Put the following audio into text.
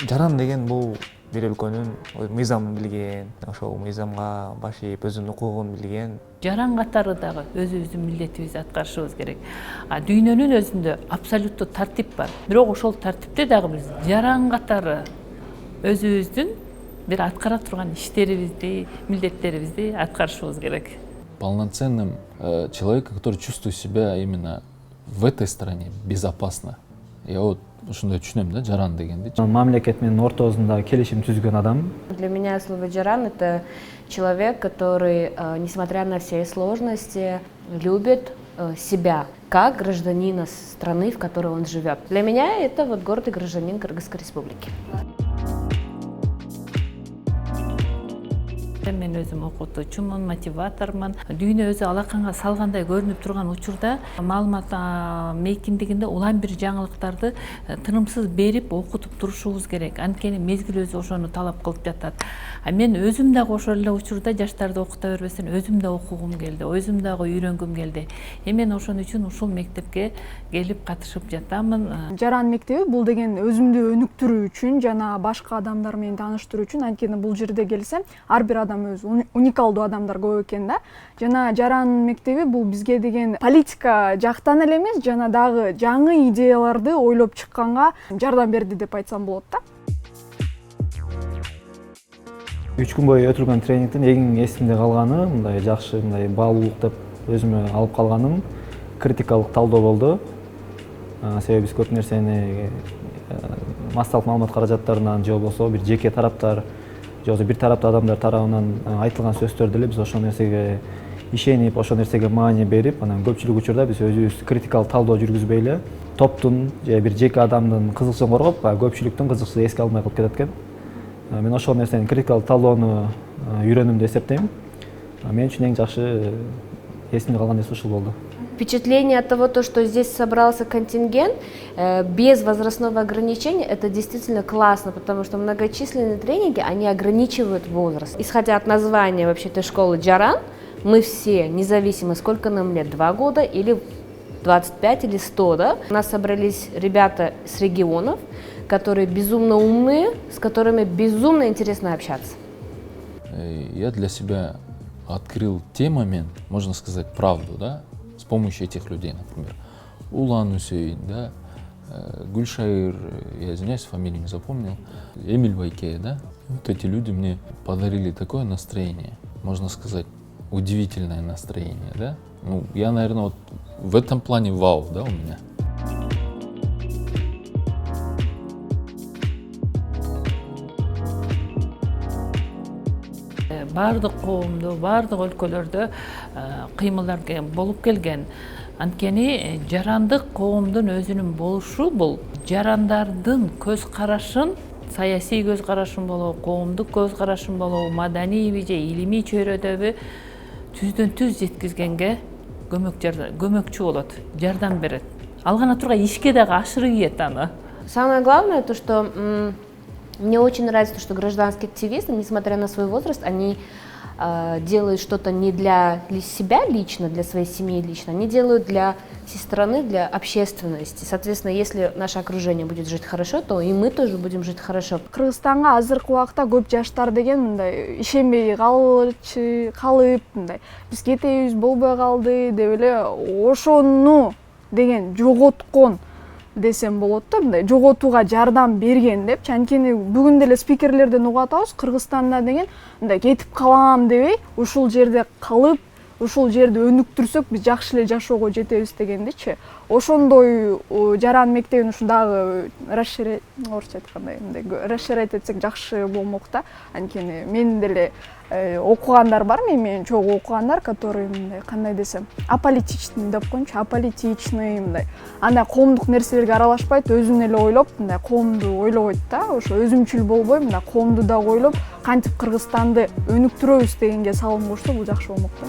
жаран деген бул бир өлкөнүн мыйзамын билген, ошол мыйзамга баш ийип өзүнүн укугун билген. Жаран катары дагы өзүбүздүн милдетибизди аткарышыбыз керек. Дүйнөнүн өзүндө абсолюттуу тартип бар. Бирок ошол тартипте дагы биз жаран катары өзүбүздүн бир аткара турган иштерибизди, милдеттерибизди аткарышыбыз керек. Полноценным человеком, который чувствует себя именно в этой стране безопасно. Я вот ушундай түшүнөм да, жаран дегенди. Мамлекет менен ортосунда келишим түзгөн адам. Для меня слово «жаран» — это человек, который, несмотря на все сложности, любит себя как гражданина страны, в которой он живет. Для меня это вот гордый гражданин Кыргызской республики. Мен өзүм окутуучумун, мотиватормун. Дүйнө өзү алаканга салгандай көрүнүп турган учурда маалымат мейкиндигинде улам бир жаңылыктарды тынымсыз берип окутуп турушубуз керек. Анткени мезгил өзү ошону талап кылып жатат. Мен өзүм дагы ошол эле учурда жаштарды окута бербестен өзүм да окугум келди, өзүм дагы үйрөнгүм келди. Мен ошон үчүн ушул мектепке келип катышып жатамын. Жаран мектеби бул деген өзүмдү өнүктүрүү үчүн жана башка адамдар менен тааныштыруу үчүн, анткени бул жерде келсем ар бир адам өзү уникалдуу адамдар көп экен да. Жана Жаран мектеби бул бизге деген политика жактан эле эмес, жана дагы жаңы идеяларды ойлоп чыкканга жардам берди деп айтсам болот да. 3 күн бою өтүлгөн тренингдин эң эсимде калганы, мындай жакшы, мындай баалуулук деп өзүмө алып калганым критикалык талдоо болду. Себеби биз көп нерсени массалык маалымат каражаттарынан же болбосо бир жеке тараптар, же болбосо бир тараптуу адамдар тарабынан айтылган сөздөрдү эле биз ошол нерсеге ишенип, ошол нерсеге маани берип, анан көпчүлүк учурда биз өзүбүз критикалык талдоо жүргүзбөй эле топтун же бир жеке адамдын кызыкчылыгын коргоп, көпчүлүктүн кызыкчылыгын эске алмай калып кетет экен. Мен ошол нерсени критикалык талдоону үйрөндүм деп эсептейм. Мен үчүн эң жакшы эсимде калган нерсе ушул болду. Впечатление от того, что здесь собрался контингент без возрастного ограничения, это действительно классно, потому что многочисленные тренинги, они ограничивают возраст. Исходя от названия вообще этой школы Жаран, мы все, независимо сколько нам лет, 2 года или 25 или 100, да, у нас собрались ребята с регионов, которые безумно умные, с которыми безумно интересно общаться. Я для себя открыл те моменты, можно сказать, правду, да, с помощью этих людей, например, Улан Усейн, да, Гульшаир, я извиняюсь, фамилию не запомнил, Эмиль Вайкей, да. Вот эти люди мне подарили такое настроение, можно сказать, удивительное настроение, да. Ну, я, наверное, вот в этом плане вау, да, у меня. Бардык коомдо, бардык өлкөлөрдө кыймылдар болуп келген. Анткени жарандык коомдун өзүнүн болушу бул жарандардын көз карашын, саясий көз карашын болобу, коомдук көз карашын болобу, маданийби же илимий чөйрөдөгү түздөн түз жеткизгенге көмөкчү болот, жардам берет. Алган турган ишке дагы ашырып ийет аны. Самое главное, то, что мне очень нравится, то, что гражданские активисты, несмотря на свой возраст, они делают что-то не для себя лично, для своей семьи лично, они делают для всей страны, для общественности. Соответственно, если наше окружение будет жить хорошо, то и мы тоже будем жить хорошо. Кыргызстанга азыркы убакта көп жаштар деген мындай ишенбей калып, мындай биз кетебиз болбой калды деп эле ошону деген жоготкон десем болот да, мындай жоготууга жардам берген депчи. Анткени бүгүн деле спикерлерден угуп атабыз, Кыргызстанда деген мындай кетип калам дебей, ушул жерде калып, ушул жерди өнүктүрсөк биз жакшы эле жашоого жетебиз дегендичи. Ошондой Жаран мектебин дагы орусча айткандай расширять этсек жакшы болмок да. Анткени мен деле окугандар бар, менен чогуу окугандар, которые мындай кандай десем, аполитичный деп коеюнчу, аполитичный мындай. Анда коомдук нерселерге аралашпайт, өзүн эле ойлоп, мындай коомду ойлобойт да, ошо өзүмчүл болбой, мындай коомду дагы ойлоп, кантип Кыргызстанды өнүктүрөбүз дегенге салым кошсо бул жакшы болмок да.